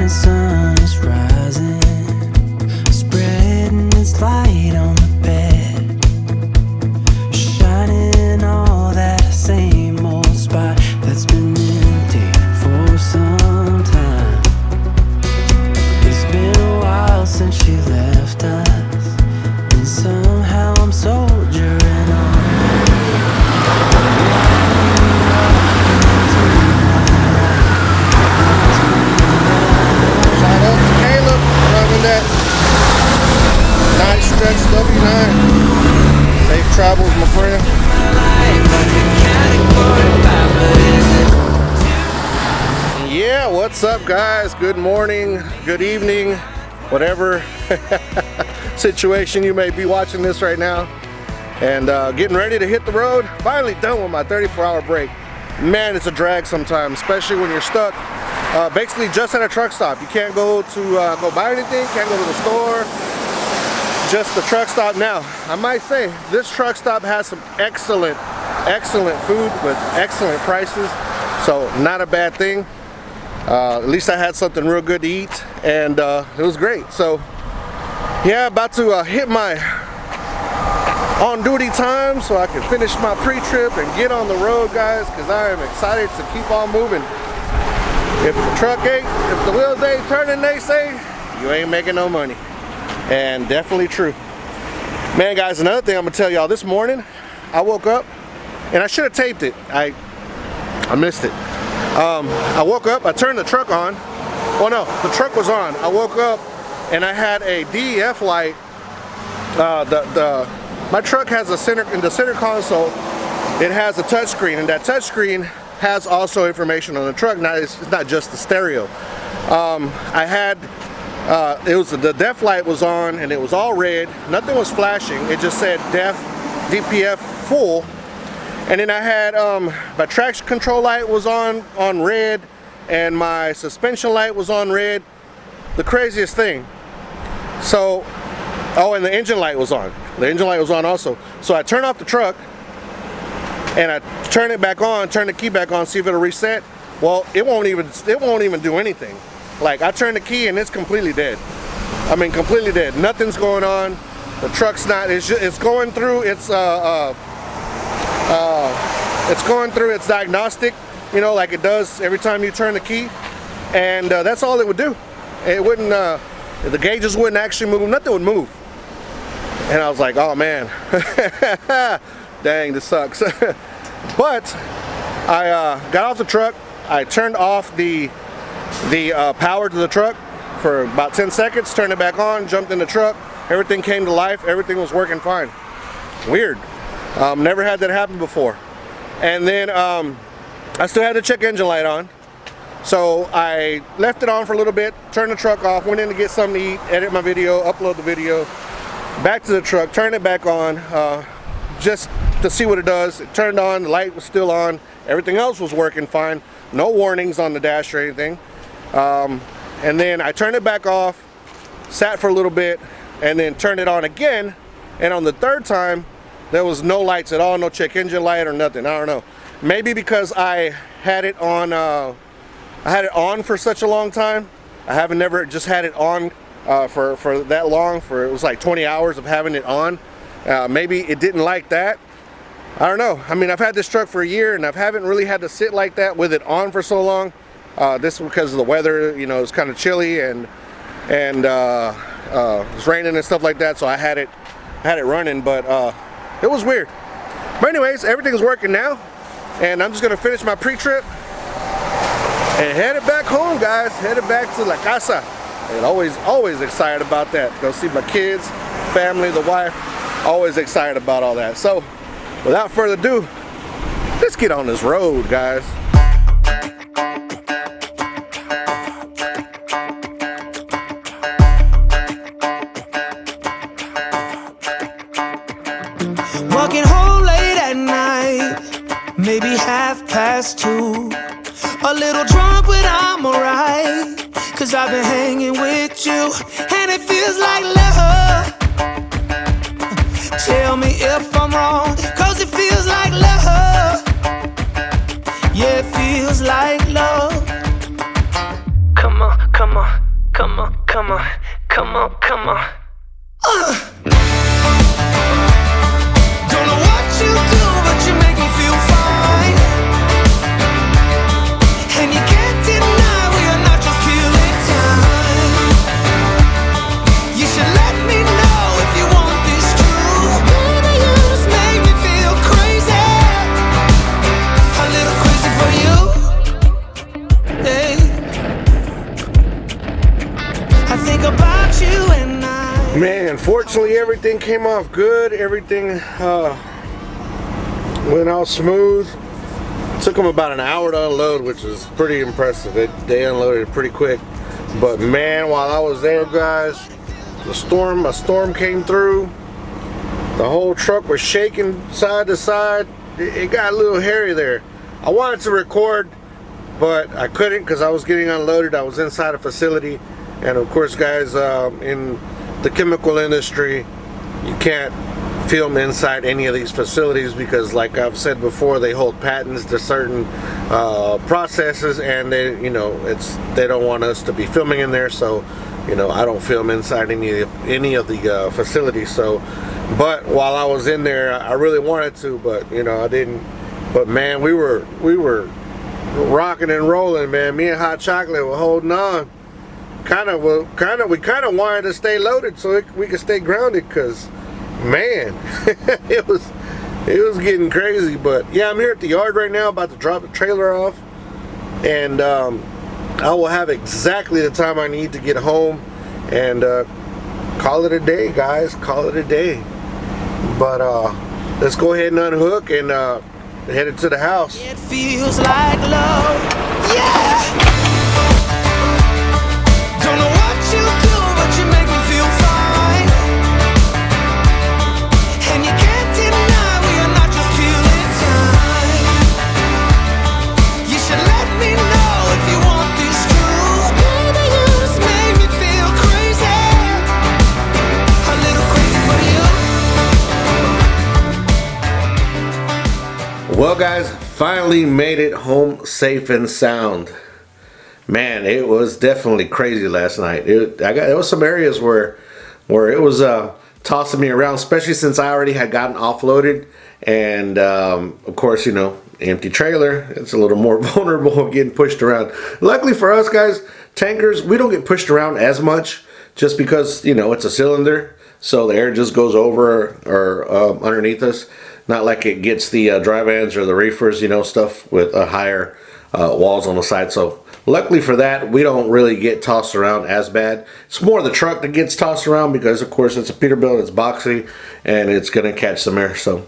the sun is rising, spreading its light on the bed, shining all that same old spot that's been empty for some time. It's been a while since she left us, and somehow I'm soldiering on. That nice stretch W9. Safe travels, my friend. Yeah, what's up, guys? Good morning, good evening, whatever situation you may be watching this right now. And getting ready to hit the road. Finally done with my 34-hour break. Man, it's a drag sometimes, especially when you're stuck. Basically just at a truck stop. You can't go to go buy anything, can't go to the store, just the truck stop. Now, I might say this truck stop has some excellent food with excellent prices, so not a bad thing. At least I had something real good to eat, and it was great. So yeah, about to hit my on-duty time so I can finish my pre-trip and get on the road, guys, because I am excited to keep on moving. If the truck ain't, if the wheels ain't turning, they say, you ain't making no money. And definitely true. Man, guys, another thing I'm gonna tell y'all, this morning, I woke up, and I should have taped it. I missed it. I woke up, I turned the truck on. Well, no, the truck was on. I woke up, and I had a DEF light. My truck has in the center console, it has a touch screen, and that touch screen has also information on the truck. Now it's not just the stereo. I had the DEF light was on, and it was all red. Nothing was flashing. It just said DPF full. And then I had my traction control light was on red, and my suspension light was on red. The craziest thing. So, oh, and the engine light was on. The engine light was on also. So I turned off the truck, and I turn it back on, turn the key back on, see if it'll reset. Well, it won't even do anything. Like, I turn the key and it's completely dead. I mean, completely dead. Nothing's going on. The truck's not. It's going through its going through its diagnostic. You know, like it does every time you turn the key. And that's all it would do. It wouldn't. The gauges wouldn't actually move. Nothing would move. And I was like, oh man. Dang, this sucks. But I got off the truck, I turned off the power to the truck for about 10 seconds, turned it back on, jumped in the truck, everything came to life, everything was working fine. Weird. Never had that happen before. And then I still had the check engine light on, so I left it on for a little bit, turned the truck off, went in to get something to eat, edit my video, upload the video, back to the truck, turned it back on, just to see what it does. It turned on, the light was still on, everything else was working fine, no warnings on the dash or anything. And then I turned it back off, sat for a little bit, and then turned it on again, and on the third time there was no lights at all, no check engine light or nothing. I don't know, maybe because I had it on for such a long time. I haven't never just had it on for that long. It was like 20 hours of having it on. Maybe it didn't like that. I don't know. I mean, I've had this truck for a year, and I haven't really had to sit like that with it on for so long. This is because of the weather. You know, it's kind of chilly, and it's raining and stuff like that. So I had it running, but it was weird. But anyways, everything's working now, and I'm just gonna finish my pre-trip and headed back home, guys. Headed back to La Casa. And always excited about that. Go see my kids, family, the wife. Always excited about all that. So, without further ado, let's get on this road, guys. Walking home late at night, maybe 2:30. A little drunk, but I'm alright, 'cause I've been hanging with you, and it feels like love. Tell me if I'm wrong, 'cause it feels like love. Yeah, it feels like love. Come on, come on. come on, come on, come on. Don't know what you do, but you make me feel fine. And you can't deny we are not just killing time. You should let me know if you want this true. Baby, you just make me feel crazy. A little crazy for you. Hey. I think about you and I. Man, fortunately everything came off good. Everything went out smooth. Took them about an hour to unload, which is pretty impressive. They unloaded it pretty quick. But man, while I was there, guys, a storm came through. The whole truck was shaking side to side. It got a little hairy there. I wanted to record, but I couldn't because I was getting unloaded. I was inside a facility, and of course, guys, in the chemical industry, you can't film inside any of these facilities because, like I've said before, they hold patents to certain processes, and they don't want us to be filming in there. So, I don't film inside any of the facilities. So, but while I was in there, I really wanted to, but I didn't. But man, we were rocking and rolling, man. Me and Hot Chocolate were holding on. We kind of wanted to stay loaded so we could stay grounded, because man, it was getting crazy. But yeah, I'm here at the yard right now, about to drop the trailer off, and I will have exactly the time I need to get home, and call it a day, guys. Call it a day. But let's go ahead and unhook and head it to the house. It feels like love, yeah. Don't know what you do, but you make me feel fine. And you can't deny we are not just killing time. You should let me know if you want this true. Baby, you just make me feel crazy. A little crazy for you. Well, guys, finally made it home safe and sound. Man, it was definitely crazy last night. There was some areas where it was tossing me around, especially since I already had gotten offloaded, and of course, empty trailer. It's a little more vulnerable getting pushed around. Luckily for us, guys, tankers, we don't get pushed around as much, just because it's a cylinder, so the air just goes over or underneath us. Not like it gets the dry vans or the reefers, stuff with higher walls on the side. So luckily for that, we don't really get tossed around as bad. It's more the truck that gets tossed around because, of course, it's a Peterbilt, it's boxy, and it's going to catch some air. So,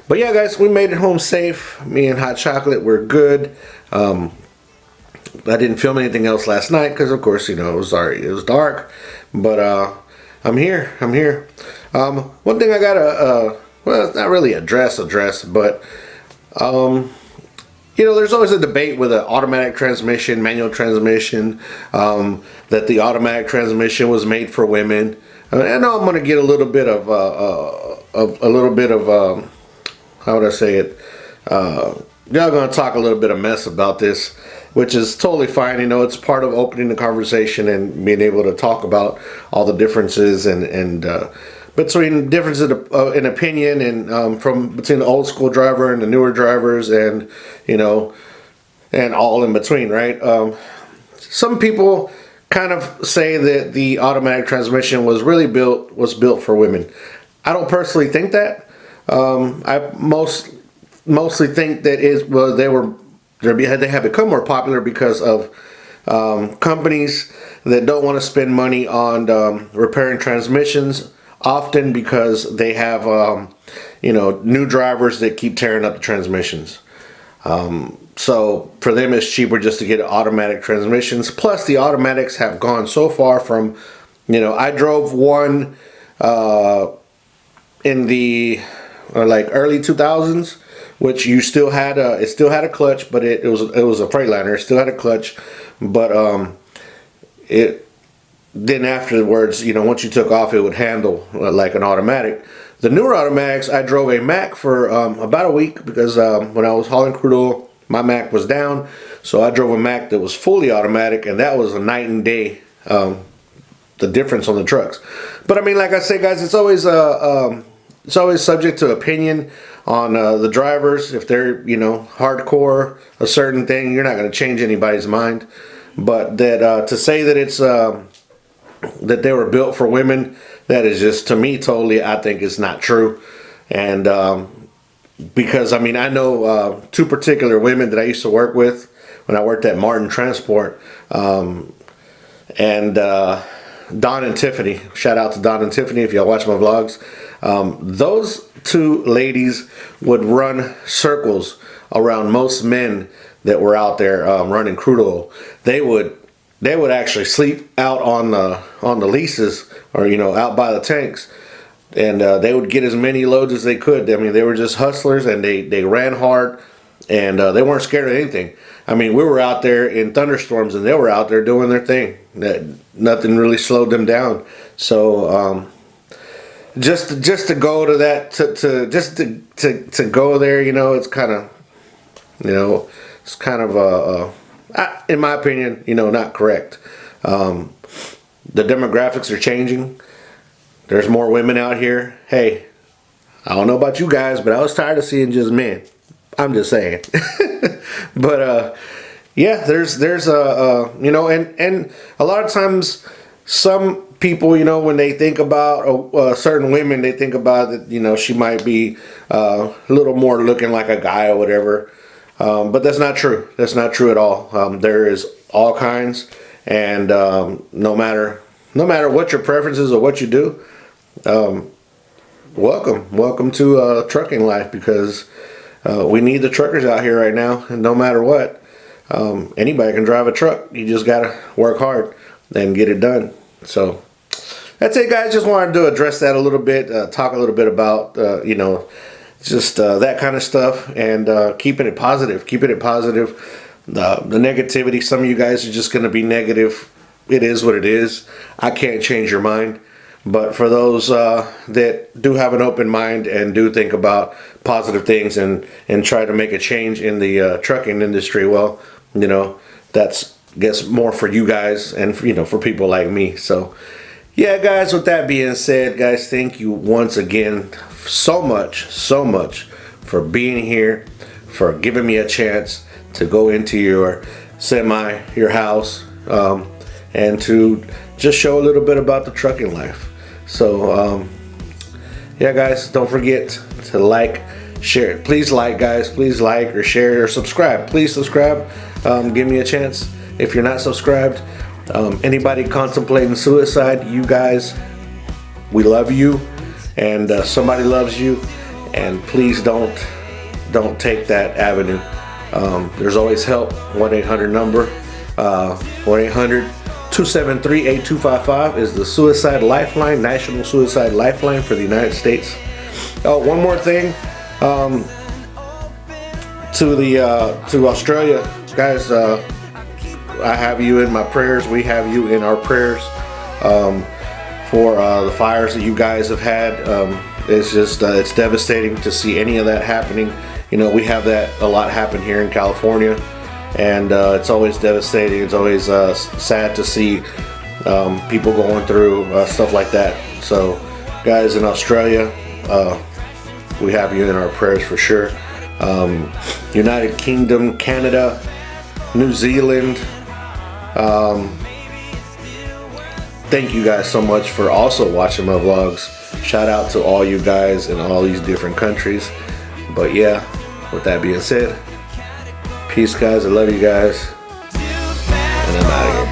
but yeah, guys, we made it home safe. Me and Hot Chocolate, we're good. I didn't film anything else last night because, of course, it was dark. But I'm here. One thing I gotta well, it's not really address, but there's always a debate with an automatic transmission, manual transmission, that the automatic transmission was made for women. I know I'm going to get a little bit of how would I say it? Y'all going to talk a little bit of mess about this, which is totally fine. You it's part of opening the conversation and being able to talk about all the differences and between differences in opinion and between the old school driver and the newer drivers, and and all in between, right? Some people kind of say that the automatic transmission was built for women. I don't personally think that. I mostly think that they have become more popular because of companies that don't want to spend money on repairing transmissions. Often because they have, new drivers that keep tearing up the transmissions. So for them, it's cheaper just to get automatic transmissions. Plus, the automatics have gone so far from, I drove one in the early 2000s, which it still had a clutch, but it was a Freightliner. It still had a clutch, but then afterwards, once you took off, it would handle like an automatic. The newer automatics, I drove a Mack for about a week because when I was hauling crude oil, my Mack was down. So I drove a Mack that was fully automatic, and that was a night and day. The the difference on the trucks. But I mean, like I said, guys, it's always subject to opinion on the drivers. If they're, you know, hardcore a certain thing, you're not going to change anybody's mind. But that to say that it's that they were built for women, that is just, to me, totally, I think it's not true. And because I mean, I know 2 particular women that I used to work with when I worked at Martin Transport, and Don and Tiffany. Shout out to Don and Tiffany if y'all watch my vlogs. Those 2 ladies would run circles around most men that were out there running crude oil. They would actually sleep out on the leases, or, you know, out by the tanks, and they would get as many loads as they could. I mean, they were just hustlers, and they ran hard, and they weren't scared of anything. I mean, we were out there in thunderstorms, and they were out there doing their thing. That nothing really slowed them down. So just to go to that, to go there, you know, it's kind of, you know, it's kind of in my opinion, you know, not correct. The demographics are changing. There's more women out here. Hey, I don't know about you guys, but I was tired of seeing just men. I'm just saying. But yeah, there's you know, and a lot of times some people, you know, when they think about certain women, they think about that, you know, she might be a little more looking like a guy or whatever. But that's not true. That's not true at all. There is all kinds, and no matter what your preferences or what you do, welcome to trucking life, because we need the truckers out here right now. And no matter what, anybody can drive a truck. You just gotta work hard and get it done. So that's it, guys. Just wanted to address that a little bit, talk a little bit about you know, just that kind of stuff, and keeping it positive. The negativity, some of you guys are just going to be negative. It is what it is. I can't change your mind. But for those that do have an open mind and do think about positive things and try to make a change in the trucking industry, well, you know, that's, I guess, more for you guys and, you know, for people like me. So yeah, guys, with that being said, guys, thank you once again so much for being here, for giving me a chance to go into your house, and to just show a little bit about the trucking life. So yeah, guys, don't forget to like, share. Please like, guys. Please like or share or subscribe. Please subscribe. Give me a chance if you're not subscribed. Anybody contemplating suicide, you guys, we love you, and somebody loves you, and please don't take that avenue. There's always help. 1-800 number, 1-800-273-8255 is the Suicide Lifeline, National Suicide Lifeline for the United States. Oh, one more thing, to Australia, guys. I have you in my prayers. We have you in our prayers for the fires that you guys have had. It's just it's devastating to see any of that happening. You know, we have that a lot happen here in California, and it's always devastating. It's always sad to see people going through stuff like that. So, guys in Australia, we have you in our prayers for sure. United Kingdom, Canada, New Zealand. Thank you guys so much for also watching my vlogs. Shout out to all you guys in all these different countries. But yeah, with that being said, peace, guys. I love you guys, and I'm out of here.